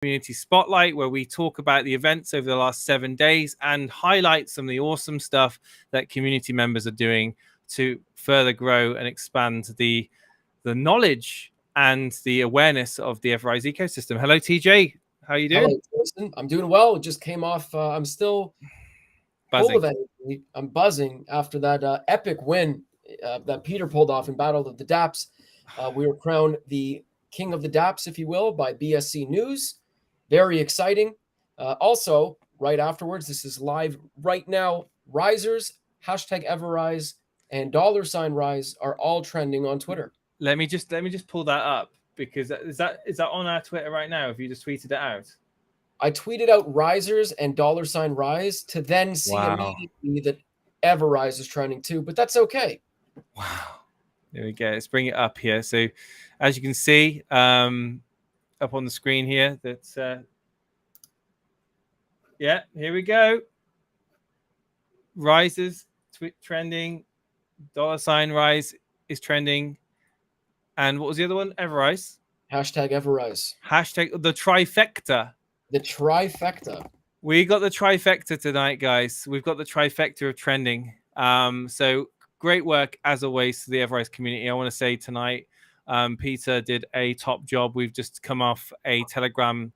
Community Spotlight, where we talk about the events over the last 7 days and highlight some of the awesome stuff that community members are doing to further grow and expand the knowledge and the awareness of the EverRise ecosystem. Hello, TJ. How are you doing? Hello, Jason. I'm doing well. Just came off. I'm still Buzzing. full of energy. I'm buzzing after that epic win that Peter pulled off in Battle of the Dapps. We were crowned the King of the Dapps, if you will, by BSC News. Very exciting. Also, right afterwards, this is live right now. Risers, hashtag EverRise, and $Rise are all trending on Twitter. Let me just pull that up, because is that on our Twitter right now? If you just tweeted it out, I tweeted out risers and $Rise to then see immediately that EverRise is trending too, but that's okay. Wow. There we go. Let's bring it up here. So as you can see up on the screen here, that yeah, here we go. Rises trending, $Rise is trending. And what was the other one? EverRise. Hashtag EverRise. Hashtag the trifecta. The trifecta. We got the trifecta tonight, guys. We've got the trifecta of trending. So great work, as always, to the EverRise community. I want to say tonight, Peter did a top job. We've just come off a Telegram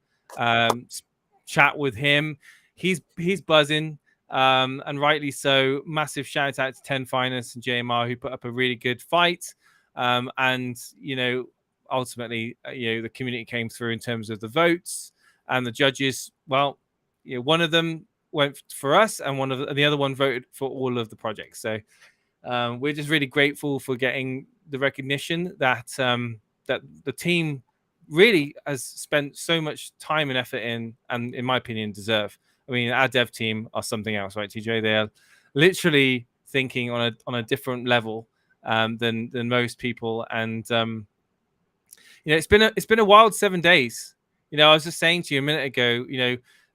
chat with him. He's buzzing, and rightly so. Massive shout out to 10 Finest and JMR, who put up a really good fight. And, ultimately, the community came through in terms of the votes and the judges. Well, one of them went for us, and the other one voted for all of the projects. So we're just really grateful for getting the recognition that that the team really has spent so much time and effort in, and in my opinion, deserve. I mean, our dev team are something else, right, TJ? They are literally thinking on a different level than most people, and it's been a wild 7 days. I was just saying to you a minute ago,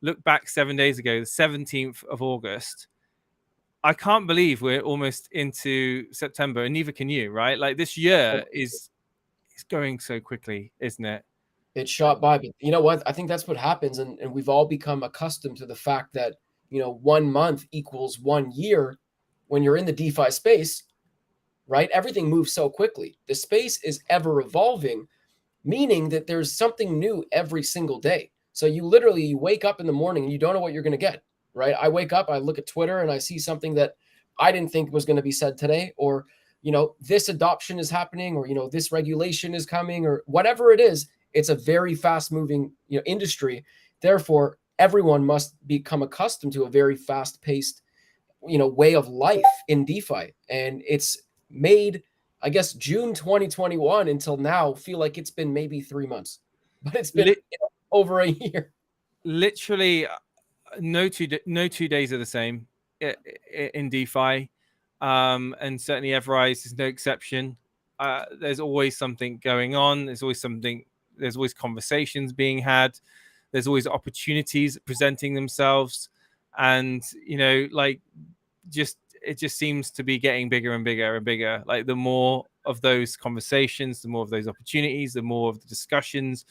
look back 7 days ago, the 17th of August. I can't believe we're almost into September, and neither can you, right? Like, this year is going so quickly, isn't it? It shot by, but you know what? I think that's what happens, and we've all become accustomed to the fact that 1 month equals 1 year when you're in the DeFi space, right? Everything moves so quickly. The space is ever evolving, meaning that there's something new every single day. So you wake up in the morning and you don't know what you're going to get, right? I wake up, I look at Twitter, and I see something that I didn't think was going to be said today, or this adoption is happening, or this regulation is coming, or whatever it is. It's a very fast moving industry. Therefore, everyone must become accustomed to a very fast paced way of life in DeFi. And it's made, I guess, June 2021 until now feel like it's been maybe 3 months, but it's been over a year. Literally, no two days are the same in DeFi, and certainly EverRise is no exception. There's always something going on. There's always conversations being had. There's always opportunities presenting themselves, and it just seems to be getting bigger and bigger and bigger. Like, the more of those conversations, the more of those opportunities, the more of the discussions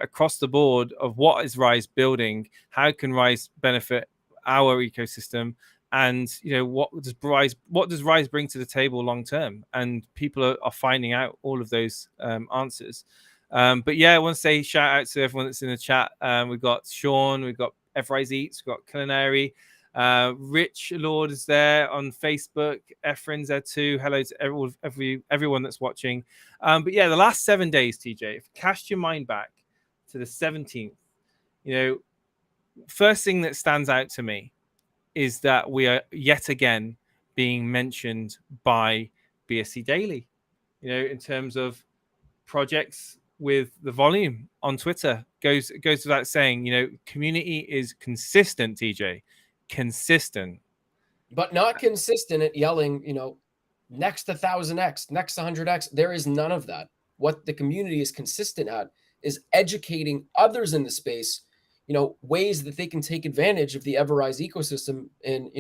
across the board of what is Rise building, how can Rise benefit our ecosystem, and what does Rise bring to the table long term. And people are finding out all of those answers. But yeah, I want to say shout out to everyone that's in the chat. We've got Sean, we've got EverRise Eats, we've got Culinary. Rich Lord is there on Facebook. Efren's there too. Hello to everyone that's watching. But yeah, the last 7 days, TJ, if you cast your mind back to the 17th, first thing that stands out to me is that we are yet again being mentioned by BSC Daily, in terms of projects with the volume on Twitter. Goes without saying, community is consistent, TJ. Consistent, but not consistent at yelling, next 1,000x, next 100x. There is none of that. What the community is consistent at is educating others in the space, ways that they can take advantage of the EverRise ecosystem and,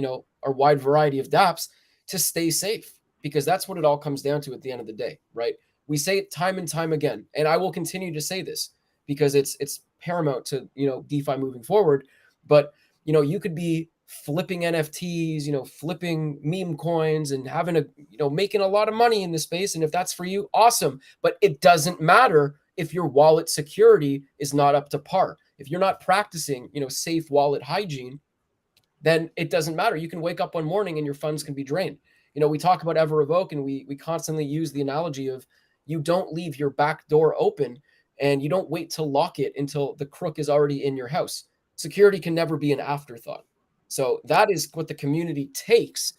a wide variety of dApps to stay safe, because that's what it all comes down to at the end of the day, right? We say it time and time again, and I will continue to say this because it's paramount to, DeFi moving forward. But, you could be flipping NFTs, flipping meme coins and having making a lot of money in the space. And if that's for you, awesome. But it doesn't matter if your wallet security is not up to par. If you're not practicing, safe wallet hygiene, then it doesn't matter. You can wake up one morning and your funds can be drained. We talk about ever revoke, and we constantly use the analogy of you don't leave your back door open and you don't wait to lock it until the crook is already in your house. Security can never be an afterthought. So that is what the community takes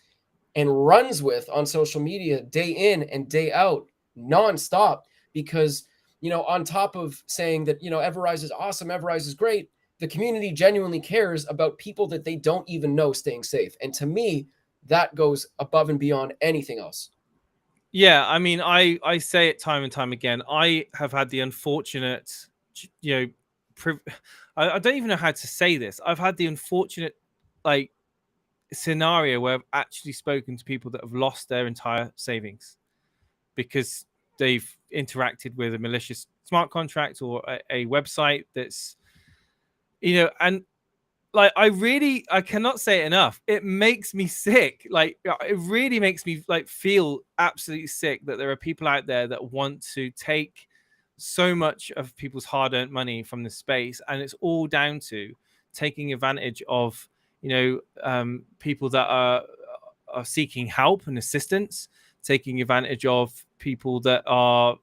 and runs with on social media day in and day out, nonstop. Because, on top of saying that, EverRise is awesome, EverRise is great, the community genuinely cares about people that they don't even know staying safe. And to me, that goes above and beyond anything else. Yeah, I mean, I say it time and time again. I have had the unfortunate, I don't even know how to say this. I've had the unfortunate, scenario where I've actually spoken to people that have lost their entire savings because they've interacted with a malicious smart contract or a website that's, and I cannot say it enough. It makes me sick. It really makes me feel absolutely sick that there are people out there that want to take so much of people's hard-earned money from the space, and it's all down to taking advantage of people that are seeking help and assistance, taking advantage of people that are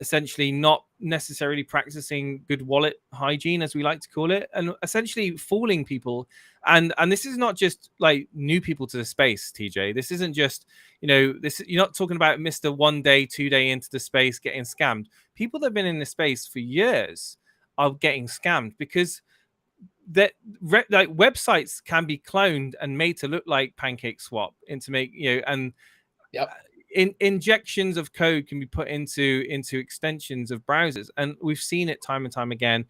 essentially not necessarily practicing good wallet hygiene, as we like to call it, and essentially fooling people. And this is not just new people to the space, TJ. This isn't just this. You're not talking about Mr. 1 day, 2 day into the space getting scammed. People that have been in the space for years are getting scammed because that websites can be cloned and made to look like PancakeSwap into make and yep. Injections of code can be put into extensions of browsers, and we've seen it time and time again.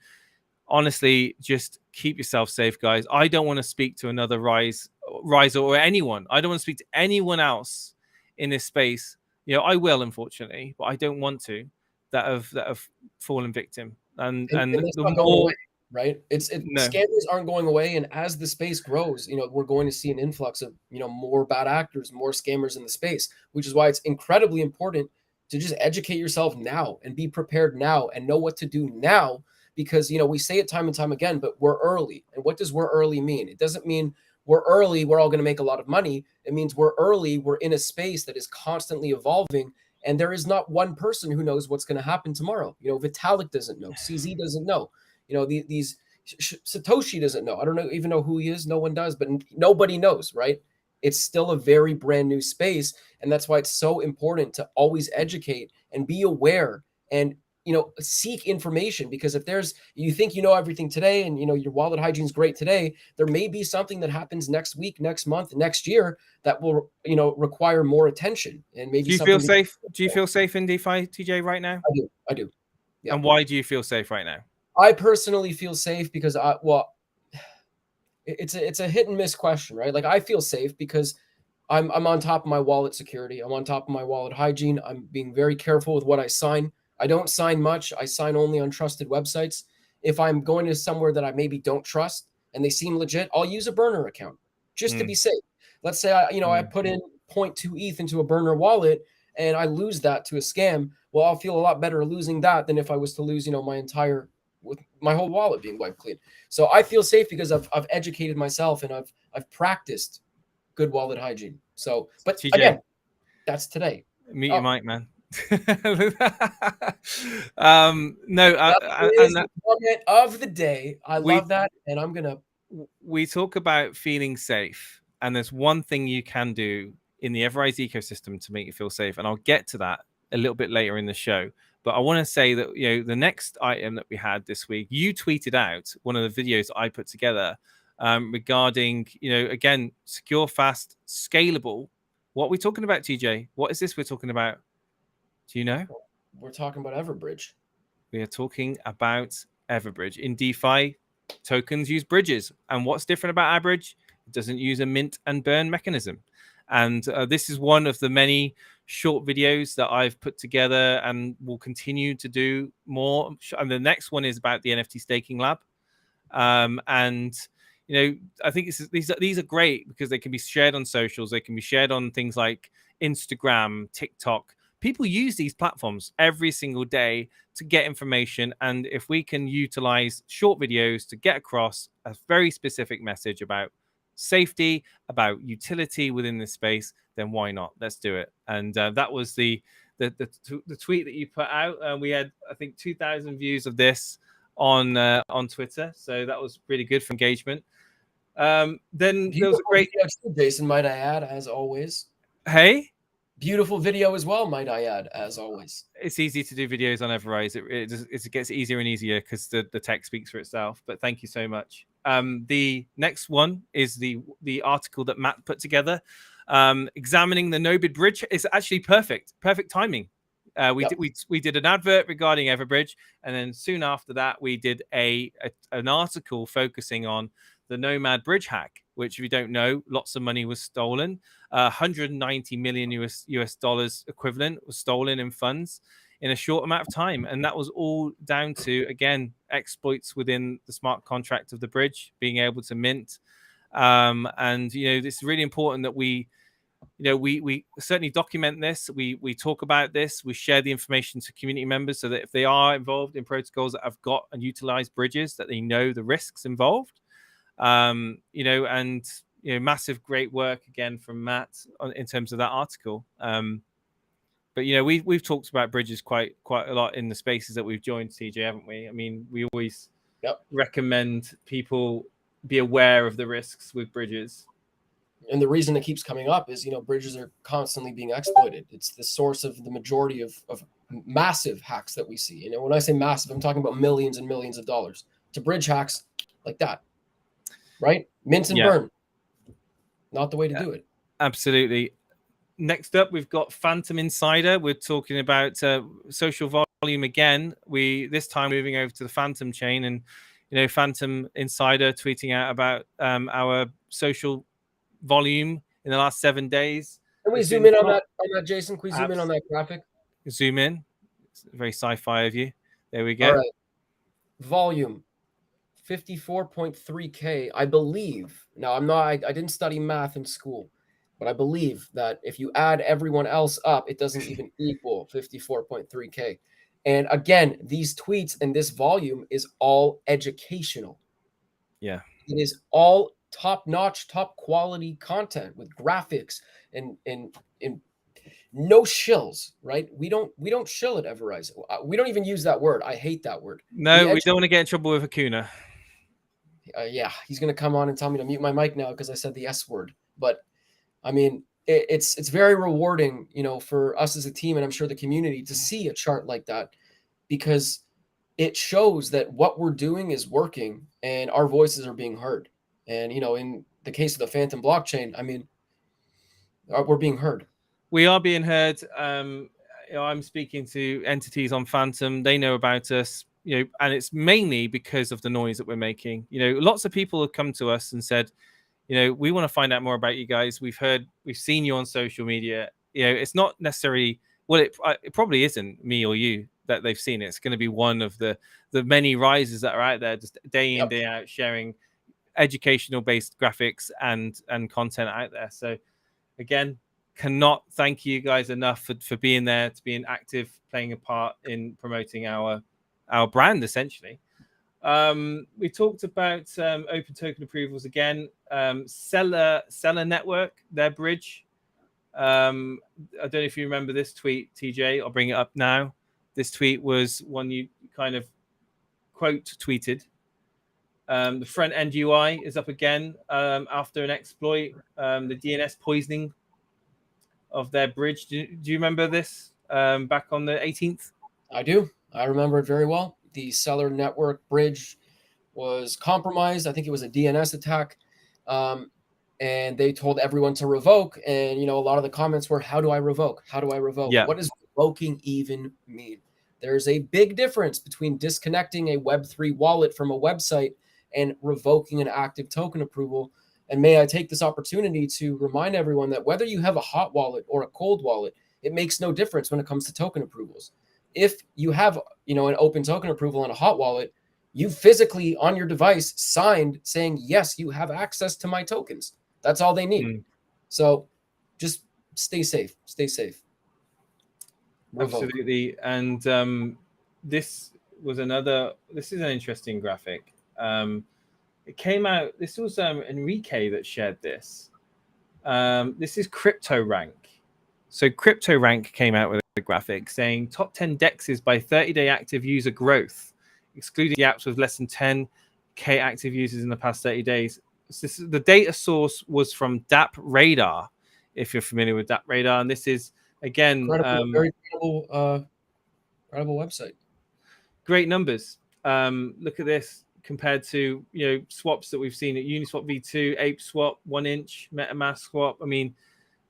Honestly, just keep yourself safe, guys. I don't want to speak to another riser or anyone. I don't want to speak to anyone else in this space. I will, unfortunately, but I don't want to that have fallen victim. And that's the not going more away, right? no. Scammers aren't going away, and as the space grows, we're going to see an influx of more bad actors, more scammers in the space, which is why it's incredibly important to just educate yourself now and be prepared now and know what to do now. Because we say it time and time again, but we're early. And what does we're early mean? It doesn't mean we're early, we're all going to make a lot of money. It means we're early, we're in a space that is constantly evolving. And there is not one person who knows what's going to happen tomorrow. Vitalik doesn't know. CZ doesn't know. These Satoshi doesn't know. I don't even know who he is. No one does, but nobody knows, right? It's still a very brand new space. And that's why it's so important to always educate and be aware and, seek information. Because if you think you know everything today and, your wallet hygiene is great today, there may be something that happens next week, next month, next year that will, require more attention. And maybe do you feel safe? Do you feel safe in DeFi, TJ, right now? I do. Yeah. And why do you feel safe right now? I personally feel safe because it's a hit and miss question, right? I feel safe because I'm on top of my wallet security. I'm on top of my wallet hygiene. I'm being very careful with what I sign. I don't sign much. I sign only on trusted websites. If I'm going to somewhere that I maybe don't trust and they seem legit, I'll use a burner account just to be safe. Let's say I put in 0.2 ETH into a burner wallet and I lose that to a scam. Well, I'll feel a lot better losing that than if I was to lose, with my whole wallet being wiped clean. So I feel safe because I've educated myself and I've practiced good wallet hygiene. So, but TJ, again, that's today. Meet your mic, man. The comment of the day. I love that, and I'm gonna. We talk about feeling safe, and there's one thing you can do in the EverRise ecosystem to make you feel safe, and I'll get to that a little bit later in the show. But I want to say that the next item that we had this week, you tweeted out one of the videos I put together regarding again, secure, fast, scalable. What are we talking about, TJ? What is this we're talking about? Do you know? We're talking about Everbridge. We are talking about Everbridge. In DeFi, tokens use bridges. And what's different about our bridge? It doesn't use a mint and burn mechanism. And this is one of the many short videos that I've put together and will continue to do more. And the next one is about the NFT staking lab. And I think these are great because they can be shared on socials. They can be shared on things like Instagram, TikTok. People use these platforms every single day to get information. And if we can utilize short videos to get across a very specific message about safety, about utility within this space, then why not? Let's do it. And that was the tweet that you put out. We had, I think, 2,000 views of this on Twitter, so that was really good for engagement. Then there was a great video, Jason, might I add, as always. Hey, beautiful video as well, might I add, as always. It's easy to do videos on EverRise. It gets easier and easier because the tech speaks for itself. But thank you so much. The next one is the article that Matt put together, examining the no-bid bridge. It's actually perfect timing. We did an advert regarding Everbridge, and then soon after that, we did an article focusing on the Nomad bridge hack, which, if you don't know, lots of money was stolen. 190 million US dollars equivalent was stolen in funds in a short amount of time, and that was all down to, again, exploits within the smart contract of the bridge being able to mint. And it's really important that we certainly document this. We talk about this. We share the information to community members so that if they are involved in protocols that have got and utilized bridges, that they know the risks involved. Massive great work again from Matt in terms of that article. But we've talked about bridges quite a lot in the spaces that we've joined, CJ, haven't we? I mean, we always recommend people be aware of the risks with bridges. And the reason it keeps coming up is, bridges are constantly being exploited. It's the source of the majority of massive hacks that we see. When I say massive, I'm talking about millions and millions of dollars to bridge hacks like that, right? Mint and burn. Not the way to do it. Absolutely. Next up, we've got Phantom Insider. We're talking about social volume again. This time moving over to the Phantom chain, and Phantom Insider tweeting out about our social volume in the last 7 days. Can we zoom in on that, Jason? Can we zoom in on that graphic? Zoom in. It's very sci-fi of you. There we go. All right. Volume 54.3K, I believe. Now, I didn't study math in school, but I believe that if you add everyone else up, it doesn't even equal 54.3K. And again, these tweets and this volume is all educational. Yeah. It is all top-notch, top-quality content with graphics and no shills, right? We don't shill at EverRise. We don't even use that word. I hate that word. No, we don't want to get in trouble with Hakuna. Yeah, he's going to come on and tell me to mute my mic now because I said the S word. But I mean, it's very rewarding, for us as a team, and I'm sure the community, to see a chart like that, because it shows that what we're doing is working and our voices are being heard. And, in the case of the Phantom blockchain, I mean, we're being heard. We are being heard. I'm speaking to entities on Phantom. They know about us, and it's mainly because of the noise that we're making. Lots of people have come to us and said, we want to find out more about you guys. We've seen you on social media. It's not necessarily, it probably isn't me or you that they've seen it. It's going to be one of the many risers that are out there just day in, day out, sharing educational based graphics and content out there. So again, cannot thank you guys enough for being there, to being active, playing a part in promoting our brand, essentially. We talked about open token approvals again. Seller Network, their bridge. I don't know if you remember this tweet, TJ. I'll bring it up now. This tweet was one you kind of quote tweeted. The front end UI is up again after an exploit, the DNS poisoning of their bridge. Do you remember this back on the 18th? I do. I remember it very well. The Seller Network bridge was compromised. I think it was a DNS attack. And they told everyone to revoke. And, a lot of the comments were, how do I revoke? How do I revoke? Yeah. What does revoking even mean? There's a big difference between disconnecting a Web3 wallet from a website and revoking an active token approval. And may I take this opportunity to remind everyone that whether you have a hot wallet or a cold wallet, it makes no difference when it comes to token approvals. If you have, an open token approval on a hot wallet, you physically on your device signed saying, yes, you have access to my tokens. That's all they need. So just stay safe. Stay safe. Revoke. Absolutely. And this is an interesting graphic. It came out, this was Enrique that shared this. This is CryptoRank. So CryptoRank came out with a graphic saying top 10 dexes by 30-day active user growth, excluding the apps with less than 10K active users in the past 30 days. So the data source was from DAP Radar, if you're familiar with DAP Radar. And this is, again, very credible website. Great numbers. Look at this compared to swaps that we've seen at Uniswap V2, Ape Swap, 1inch, MetaMask swap. I mean,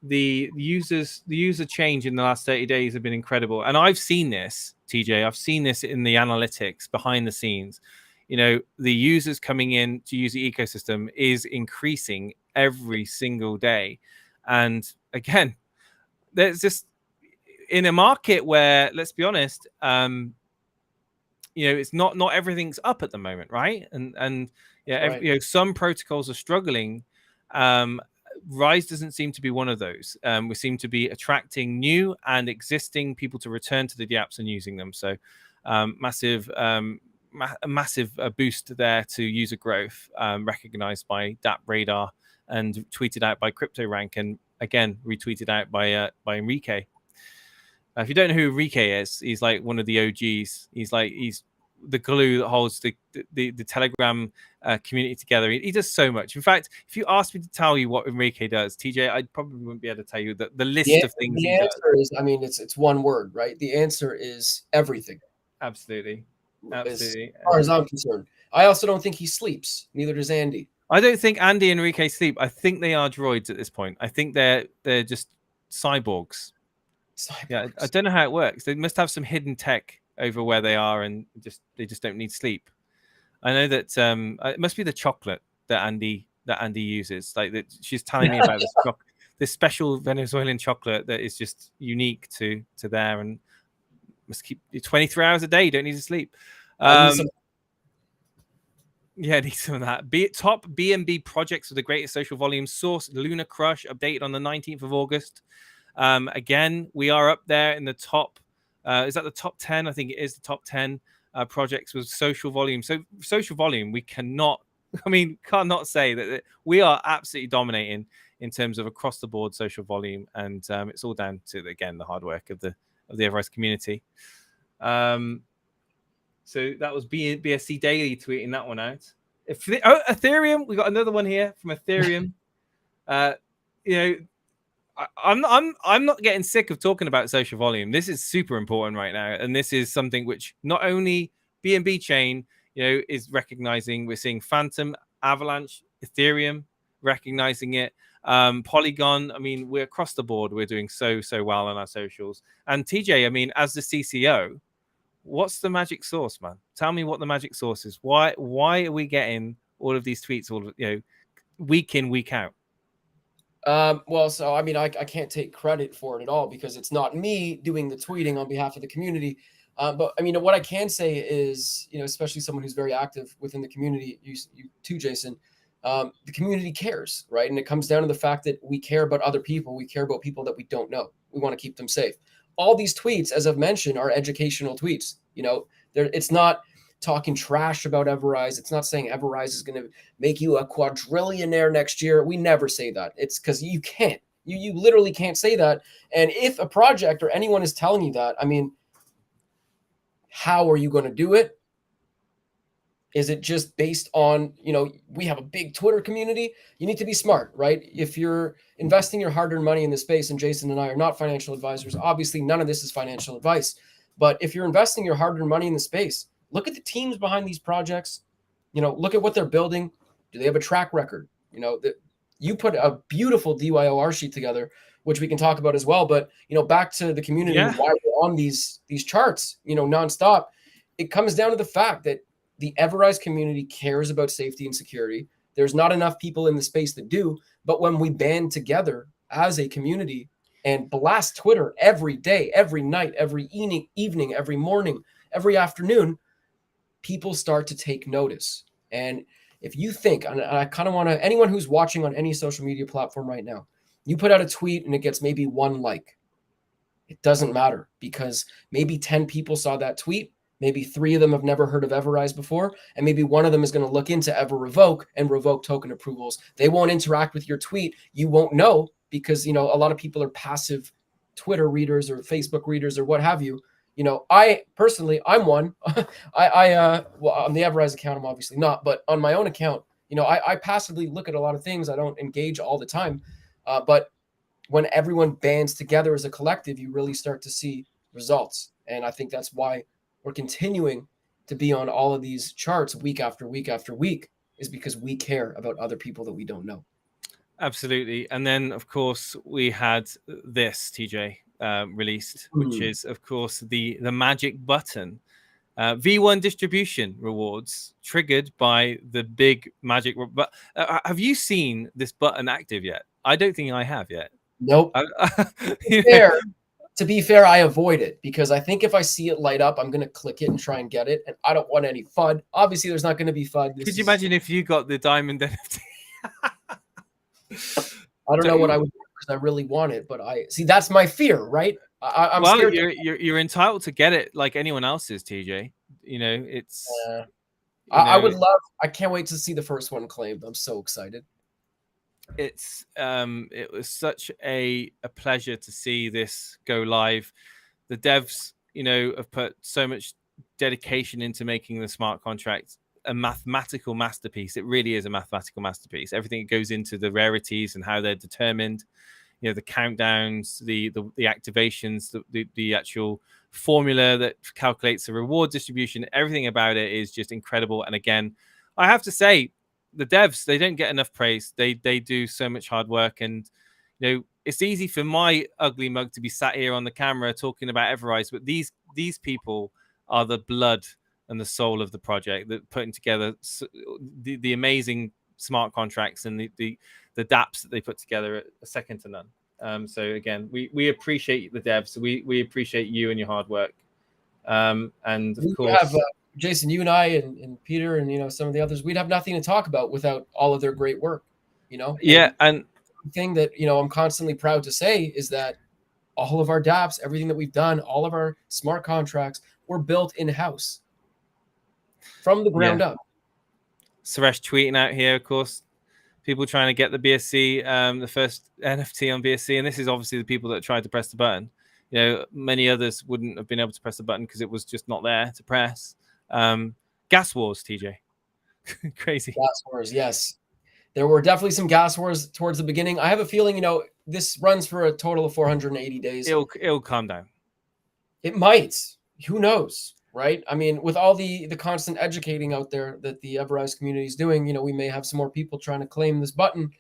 the user change in the last 30 days have been incredible. And I've seen this, TJ. I've seen this in the analytics behind the scenes. The users coming in to use the ecosystem is increasing every single day. And again, there's just in a market where, let's be honest, it's not everything's up at the moment, right? And right. Some protocols are struggling. Rise doesn't seem to be one of those. We seem to be attracting new and existing people to return to the apps and using them. So massive boost there to user growth, recognized by DAP Radar and tweeted out by CryptoRank, and again retweeted out by Enrique. If you don't know who Enrique is, he's like one of the OGs. He's the glue that holds the Telegram community together. He does so much. In fact, if you asked me to tell you what Enrique does, TJ, I probably wouldn't be able to tell you the list of things he does. The answer is, I mean, it's one word, right? The answer is everything. Absolutely. As far as I'm concerned. I also don't think he sleeps. Neither does Andy. I don't think Andy and Enrique sleep. I think they are droids at this point. I think they're just cyborgs. Yeah, I don't know how it works. They must have some hidden tech over where they are, and they just don't need sleep. I know that it must be the chocolate that Andy uses. Like that, she's telling me about this special Venezuelan chocolate that is just unique to there, and must keep you 23 hours a day. You don't need to sleep. Yeah, need some of that. Top BNB projects with the greatest social volume source. Lunar Crush updated on the 19th of August. Again, we are up there in the top. Is that the top 10? I think it is the top 10 projects with social volume. So social volume, we cannot say that we are absolutely dominating in terms of across the board social volume, and it's all down to again the hard work of the EverRise community. So that was BSC Daily tweeting that one out. Ethereum, we got another one here from Ethereum. I'm not getting sick of talking about social volume. This is super important right now, and this is something which not only BNB chain is recognizing. We're seeing Phantom, Avalanche, Ethereum recognizing it. Polygon. I mean, we're across the board. We're doing so well on our socials. And TJ, I mean, as the CCO, what's the magic sauce, man? Tell me what the magic sauce is. Why are we getting all of these tweets week in, week out? Well, so I mean, I can't take credit for it at all because it's not me doing the tweeting on behalf of the community. But I mean, what I can say is, especially someone who's very active within the community, you too, Jason, the community cares, right? And it comes down to the fact that we care about other people. We care about people that we don't know. We want to keep them safe. All these tweets, as I've mentioned, are educational tweets. It's not talking trash about EverRise. It's not saying EverRise is going to make you a quadrillionaire next year. We never say that. It's because you can't. You literally can't say that. And if a project or anyone is telling you that, I mean, how are you going to do it? Is it just based on, we have a big Twitter community? You need to be smart, right? If you're investing your hard-earned money in this space, and Jason and I are not financial advisors, obviously none of this is financial advice. But if you're investing your hard-earned money in the space, look at the teams behind these projects. Look at what they're building. Do they have a track record? You put a beautiful DYOR sheet together, which we can talk about as well. But, back to the community, why we're on these charts, nonstop. It comes down to the fact that the EverRise community cares about safety and security. There's not enough people in the space that do. But when we band together as a community and blast Twitter every day, every night, every evening, every morning, every afternoon, people start to take notice. And if you think, and I kind of want to, anyone who's watching on any social media platform right now, you put out a tweet and it gets maybe 1 like. It doesn't matter, because maybe 10 people saw that tweet. Maybe 3 of them have never heard of EverRise before. And maybe 1 of them is going to look into EverRevoke and revoke token approvals. They won't interact with your tweet. You won't know, because, a lot of people are passive Twitter readers or Facebook readers or what have you. I personally, I'm one. Well, on the EverRise account, I'm obviously not, but on my own account, I passively look at a lot of things. I don't engage all the time. But when everyone bands together as a collective, you really start to see results. And I think that's why we're continuing to be on all of these charts week after week after week, is because we care about other people that we don't know. Absolutely. And then, of course, we had this, TJ, released, which is, of course, the magic button. V1 distribution rewards triggered by the big magic. But have you seen this button active yet? I don't think I have yet. Nope. To be fair, I avoid it, because I think if I see it light up, I'm going to click it and try and get it. And I don't want any FUD. Obviously, there's not going to be FUD. Could you imagine if you got the diamond NFT? I don't know what I would do, because I really want it. But that's my fear, right? I'm scared. You're entitled to get it like anyone else is, TJ. It's. I can't wait to see the first one claimed. I'm so excited. It was such a pleasure to see this go live. The devs, have put so much dedication into making the smart contract a mathematical masterpiece. It really is a mathematical masterpiece. Everything that goes into the rarities and how they're determined, the countdowns, the activations, the actual formula that calculates the reward distribution, everything about it is just incredible. And again, I have to say, the devs, they don't get enough praise. They do so much hard work, and it's easy for my ugly mug to be sat here on the camera talking about EverRise, but these people are the blood and the soul of the project, that putting together the amazing smart contracts and the dApps that they put together are second to none. So again, we appreciate the devs. We appreciate you and your hard work. And of course, Jason, you and I and Peter and some of the others, we'd have nothing to talk about without all of their great work. Yeah, and the thing that I'm constantly proud to say is that all of our dApps, everything that we've done, all of our smart contracts were built in-house from the ground up. Suresh tweeting out here, of course, people trying to get the BSC, the first NFT on BSC, and this is obviously the people that tried to press the button. Many others wouldn't have been able to press the button because it was just not there to press. Gas wars, TJ. Crazy. Gas wars, yes. There were definitely some gas wars towards the beginning. I have a feeling, this runs for a total of 480 days. It'll calm down. It might. Who knows, right? I mean, with all the constant educating out there that the EverRise community is doing, we may have some more people trying to claim this button.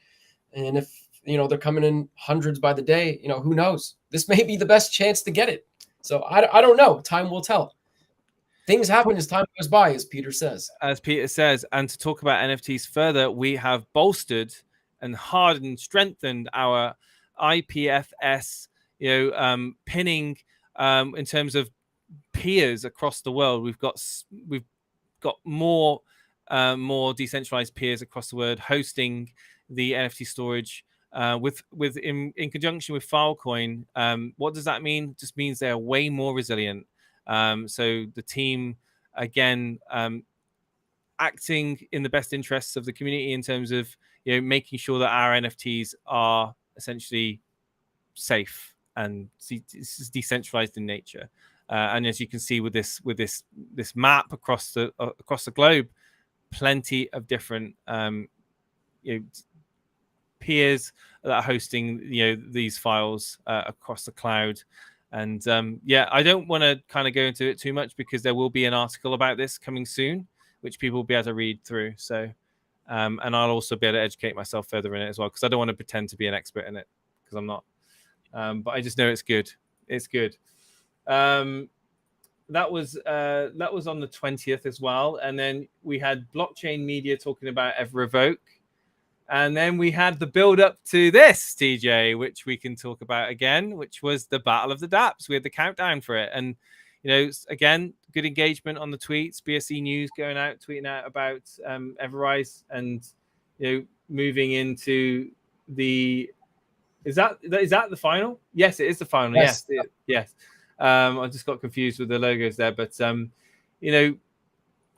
And if, they're coming in hundreds by the day, who knows? This may be the best chance to get it. So I don't know. Time will tell. Things happen as time goes by, as Peter says. As Peter says, and to talk about NFTs further, we have bolstered and hardened, strengthened our IPFS, pinning in terms of peers across the world. We've got more decentralized peers across the world hosting the NFT storage in conjunction with Filecoin. What does that mean? It just means they are way more resilient. So the team, again, acting in the best interests of the community in terms of making sure that our NFTs are essentially safe and decentralized in nature. And as you can see with this map across the globe, plenty of different peers that are hosting these files across the cloud. And I don't want to kind of go into it too much because there will be an article about this coming soon, which people will be able to read through. So, and I'll also be able to educate myself further in it as well, because I don't want to pretend to be an expert in it, because I'm not. But I just know it's good. It's good. That was on the 20th as well, and then we had Blockchain Media talking about EverRevoke. And then we had the build up to this, TJ, which we can talk about again, which was the Battle of the Dapps. We had the countdown for it. And, again, good engagement on the tweets, BSC News going out, tweeting out about EverRise and, moving into the... Is that the final? Yes, it is the final. Yes. Yes. I just got confused with the logos there. But,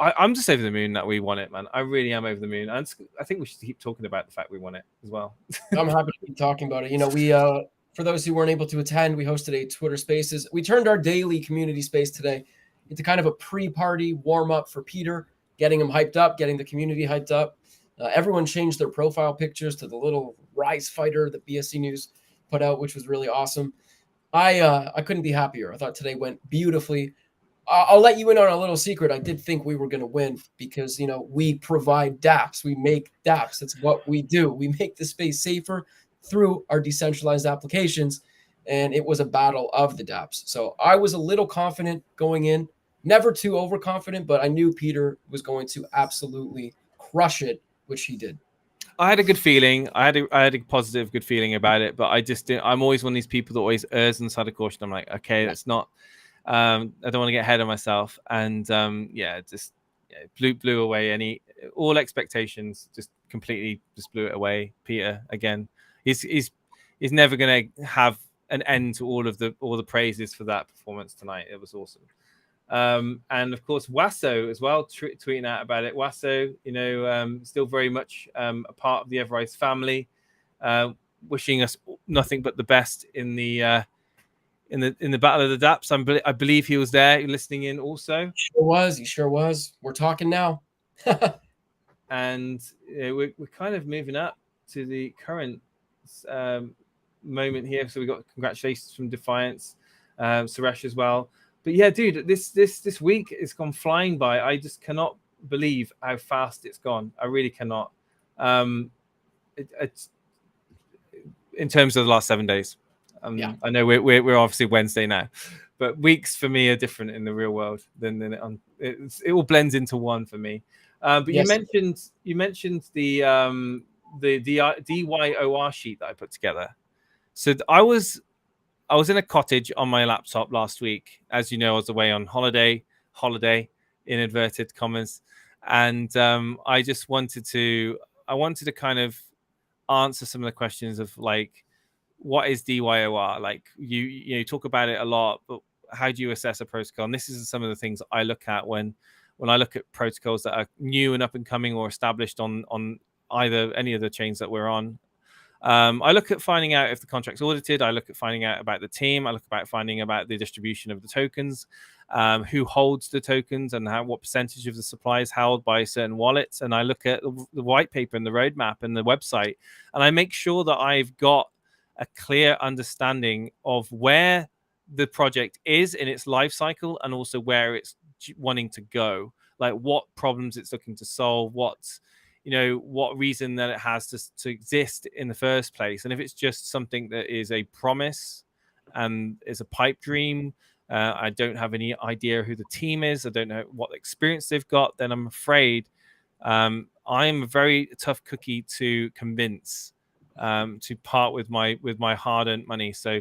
I'm just over the moon that we won it, man. I really am over the moon. And I think we should keep talking about the fact we won it as well. I'm happy to keep talking about it. We, for those who weren't able to attend, we hosted a Twitter Spaces. We turned our daily community space today into kind of a pre-party warm-up for Peter, getting him hyped up, getting the community hyped up. Everyone changed their profile pictures to the little Rise fighter that BSC News put out, which was really awesome. I couldn't be happier. I thought today went beautifully. I'll let you in on a little secret. I did think we were going to win because, we provide dApps. We make dApps. That's what we do. We make the space safer through our decentralized applications. And it was a battle of the dApps. So I was a little confident going in, never too overconfident, but I knew Peter was going to absolutely crush it, which he did. I had a good feeling. I had a positive, good feeling about it, but I just didn't. I'm always one of these people that always errs on the side of caution. I'm like, okay, that's not... I don't want to get ahead of myself, and blew away all expectations. Just completely just blew it away. Peter again, he's never going to have an end to all the praises for that performance tonight. It was awesome. And of course Wasso as well, tweeting out about it. Wasso, still very much a part of the EverRise family, wishing us nothing but the best in the Battle of the Dapps. I believe he was there listening in also. He sure was. We're talking now. And we're kind of moving up to the current moment here. So we got congratulations from Defiance, Suresh as well. But yeah, dude, this week has gone flying by. I just cannot believe how fast it's gone. I really cannot. It's in terms of the last 7 days. I know we're obviously Wednesday now, but weeks for me are different in the real world than it all blends into one for me. But yes. you mentioned the DYOR sheet that I put together. So I was in a cottage on my laptop last week. As you know, I was away on holiday in inverted commas, and I just wanted to kind of answer some of the questions of like, what is DYOR? Like you talk about it a lot, but how do you assess a protocol? And this is some of the things I look at when I look at protocols that are new and up and coming or established on either any of the chains that we're on. I look at finding out if the contract's audited. I look at finding out about the team. I look at finding about the distribution of the tokens, who holds the tokens, and what percentage of the supply is held by certain wallets. And I look at the white paper and the roadmap and the website, and I make sure that I've got a clear understanding of where the project is in its life cycle and also where it's wanting to go, like what problems it's looking to solve, what reason that it has to exist in the first place. And if it's just something that is a promise and is a pipe dream, I don't have any idea who the team is, I don't know what experience they've got, then I'm afraid I'm a very tough cookie to convince to part with my hard-earned money. So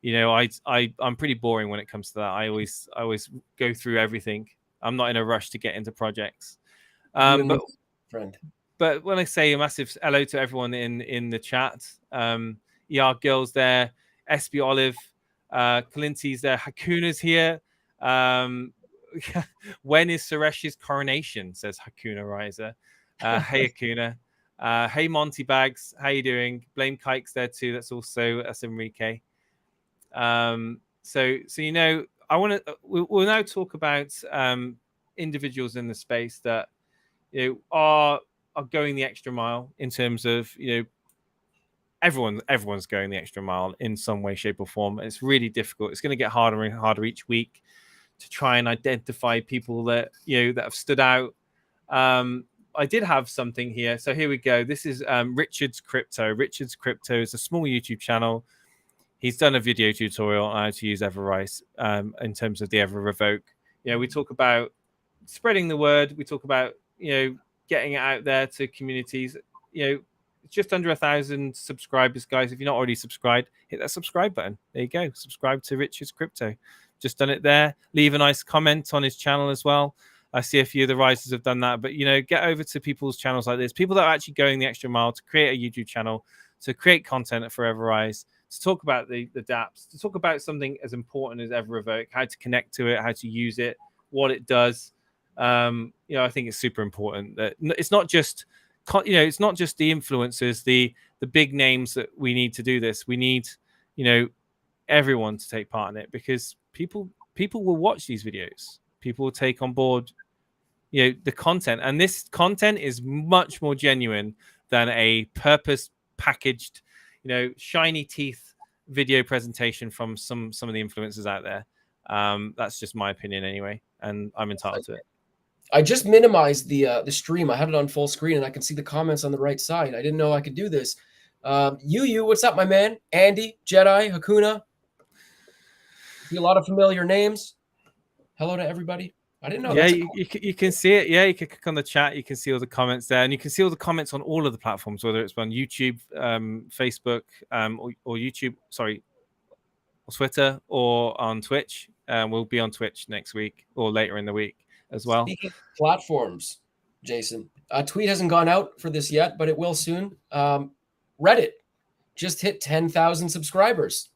I'm pretty boring when it comes to that. I always go through everything. I'm not in a rush to get into projects. But when I say a massive hello to everyone in the chat, ER Girls there, SB Olive, Kalinti's there, Hakuna's here. When is Suresh's coronation? Says Hakuna Riser. Hey Hakuna. Hey Monty Bags, how you doing? Blame Kike's there too. That's Enrique. So I want to. We'll now talk about individuals in the space that are going the extra mile in terms of everyone's going the extra mile in some way, shape, or form. It's really difficult. It's going to get harder and harder each week to try and identify people that that have stood out. I did have something here. So here we go. This is Richard's Crypto. Richard's Crypto is a small YouTube channel. He's done a video tutorial on how to use EverRise in terms of the Ever Revoke. We talk about spreading the word. We talk about, getting it out there to communities. It's just under 1,000 subscribers, guys. If you're not already subscribed, hit that subscribe button. There you go. Subscribe to Richard's Crypto. Just done it there. Leave a nice comment on his channel as well. I see a few of the risers have done that, but get over to people's channels like this. People that are actually going the extra mile to create a YouTube channel, to create content for EverRise, to talk about the dApps, to talk about something as important as EverRevoke, how to connect to it, how to use it, what it does. I think it's super important that it's not just it's not just the influencers, the big names that we need to do this. We need everyone to take part in it, because people will watch these videos. People will take on board the content, and this content is much more genuine than a purpose packaged shiny teeth video presentation from some of the influencers out there. That's just my opinion anyway, and I'm entitled to it. I just minimized the stream. I had it on full screen, and I can see the comments on the right side. I didn't know I could do this. What's up, my man? Andy, Jedi, Hakuna. See a lot of familiar names. Hello to everybody. I didn't know. Yeah, you can see it. Yeah, you can click on the chat. You can see all the comments there, and you can see all the comments on all of the platforms, whether it's on YouTube, Facebook, or YouTube. Sorry, or Twitter, or on Twitch. We'll be on Twitch next week or later in the week as well. Speaking of platforms, Jason, a tweet hasn't gone out for this yet, but it will soon. Reddit just hit 10,000 subscribers.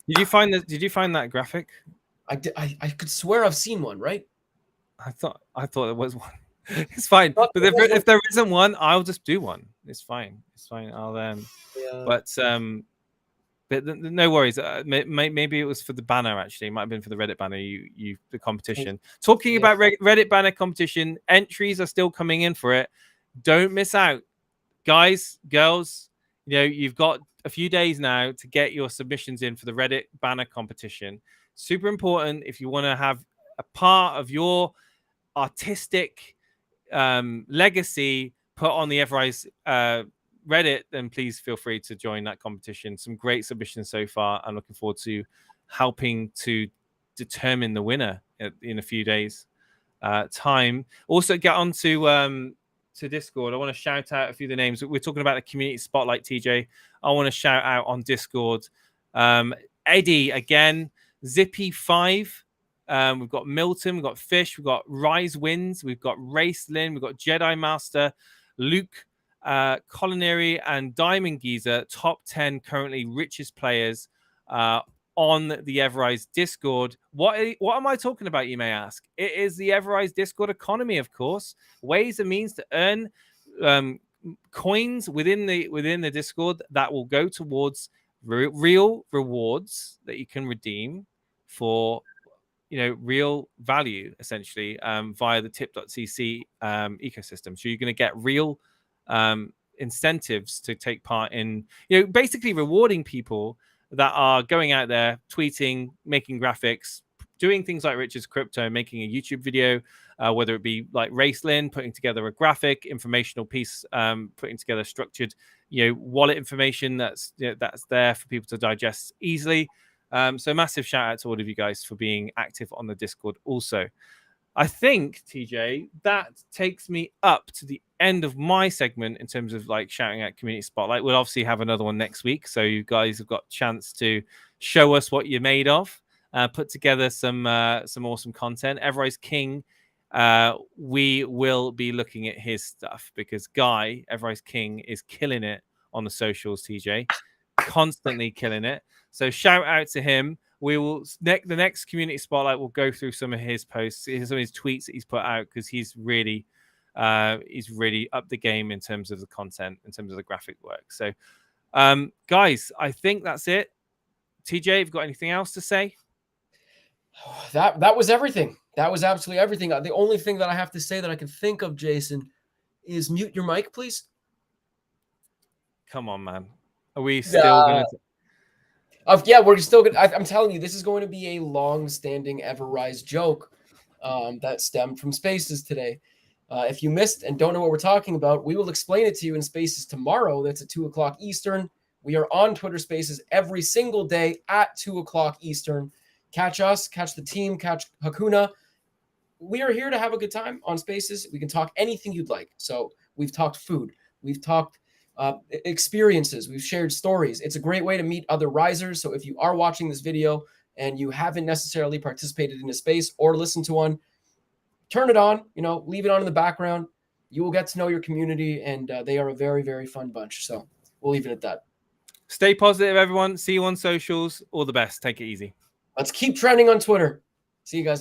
Did you find that graphic? I could swear I've seen one, right? I thought there was one. It's fine, but if there isn't one, I'll just do one. It's fine. I'll but no worries. Maybe it was for the banner. Actually, it might have been for the Reddit banner. The competition. Talking about Reddit banner competition, entries are still coming in for it. Don't miss out, guys, girls. You've got a few days now to get your submissions in for the Reddit banner competition. Super important if you want to have a part of your artistic legacy put on the EverRise Reddit, then please feel free to join that competition. Some great submissions so far. I'm looking forward to helping to determine the winner in a few days time. Also get on to Discord. I want to shout out a few of the names. We're talking about the community spotlight, TJ. I want to shout out on Discord Eddie again, Zippy5. We've got Milton, we've got Fish, we've got Rise Wins, we've got Race Lynn, we've got Jedi Master, Luke, Culinary, and Diamond Geezer, top 10 currently richest players on the EverRise Discord. What am I talking about, you may ask? It is the EverRise Discord economy, of course. Ways and means to earn coins within the Discord that will go towards real rewards that you can redeem for real value, essentially, via the tip.cc ecosystem. So you're going to get real incentives to take part in, basically rewarding people that are going out there, tweeting, making graphics, doing things like Richard's Crypto, making a YouTube video, whether it be like Racelyn, putting together a graphic, informational piece, putting together structured, wallet information that's there for people to digest easily. So massive shout out to all of you guys for being active on the Discord also. I think, TJ, that takes me up to the end of my segment in terms of like shouting out Community Spotlight. We'll obviously have another one next week, so you guys have got a chance to show us what you're made of, put together some awesome content. EverRise King, we will be looking at his stuff because Guy, EverRise King, is killing it on the socials, TJ, constantly killing it. So shout out to him. We will the next Community Spotlight will go through some of his posts, some of his tweets that he's put out, because he's really up the game in terms of the content, in terms of the graphic work. So guys, I think that's it. TJ, have you got anything else to say? That was everything. That was absolutely everything. The only thing that I have to say that I can think of, Jason, is mute your mic, please. Come on, man. Are we still going to... Yeah, we're still good. I'm telling you, this is going to be a long-standing EverRise joke that stemmed from Spaces today. If you missed and don't know what we're talking about, we will explain it to you in Spaces tomorrow. That's at 2:00 Eastern. We are on Twitter Spaces every single day at 2:00 Eastern. Catch us, catch the team, catch Hakuna. We are here to have a good time on Spaces. We can talk anything you'd like. So we've talked food. We've talked experiences. We've shared stories. It's a great way to meet other risers. So if you are watching this video and you haven't necessarily participated in a space or listened to one, turn it on, leave it on in the background. You will get to know your community, and they are a very, very fun bunch. So we'll leave it at that. Stay positive, everyone. See you on socials. All the best. Take it easy. Let's keep trending on Twitter. See you guys.